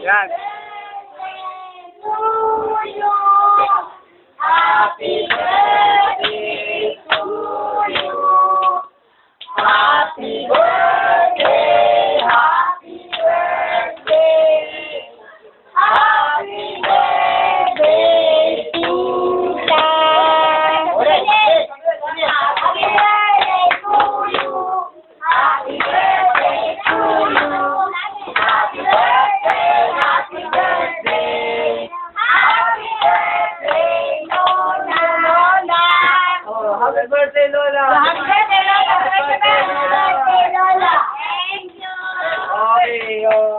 Yan. Happy birthday to you. Happy birthday, happy birthday. Happy birthday to Tita. Happy birthday to you. Happy birthday to you. Happy birthday, happy birthday. Happy birthday, Lola. Oh, happy birthday, Lola. Happy birthday, Lola. Happy birthday, Lola. Thank you. Okay, oh.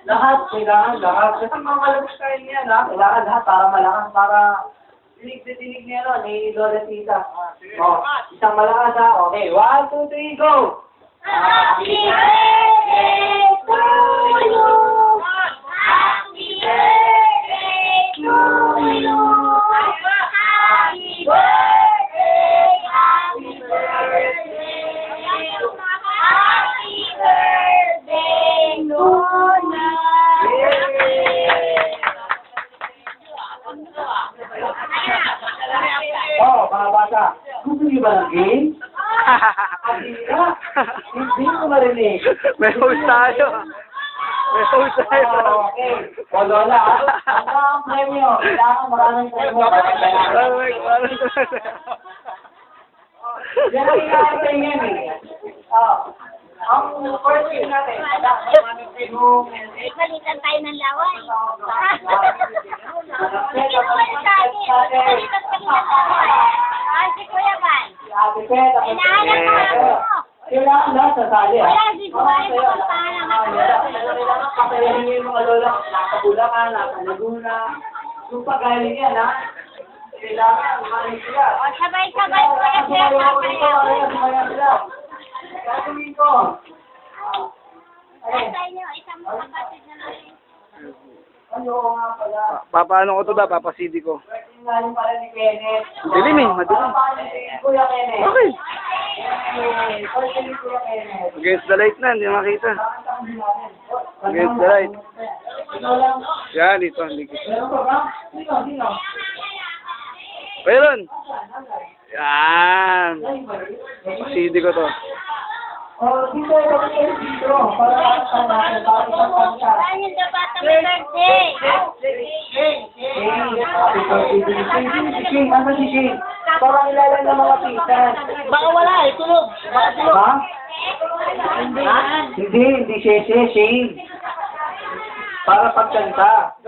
Lahat, kailangan lahat. Kasi mga kalabas kayo niya, ha? Kailangan lahat para malakas, para dinig niya, no? Ni Lola Tita. Oh, isang malakas, ha? Okay, 1, 2, 3, go! Happy birthday to you. Happy birthday to you. Happy birthday, happy birthday. Happy birthday, Lola. Oh, mga bata, gusto niyo ba ng game? Hindi ko marinig. May host tayo. May host tayo. Okay. O Lola, ang premyo. Kailangan maraming premyo. Yan ang inaantay yan eh. Ang first thing natin, yung Balikan tayo ng laway. Balikan si Kuya Van. Ate Pet, Inahanap mo ako. kailangan lahat sasali ha. Wala, si Kuya Van. Kailangan papayahin yung mga lola, nasa Bulacan, nasa Laguna. Yung pagaling yan ha. Kailangan, maraming sila. O, sabay-sabay ko na siya Sumaya. Gagawin ko. Sa inyo, isang mga kapatid na lang. Ano nga pala. Papaano ko to ba? Papasidi ko. Ngayon pala ni Kenneth. Dilim eh, madilim. Kuya Kenneth. Okay. First ni Kuya Kenneth. Against the light na, hindi makita. Against the light. Ikaw lang. Yan, dito. Hindi kita. Meron pa ba? Sino? Mayroon. Yan. Papasidi ko to. Oh, dito ito dito. Para natin para sa pagka. Dahil na bata may birthday. Shane, ano si Shane? Parang ilalan ng mga pisan. Baka wala eh, tulog. Ha? Hindi siya, Shane. Para pagkanta.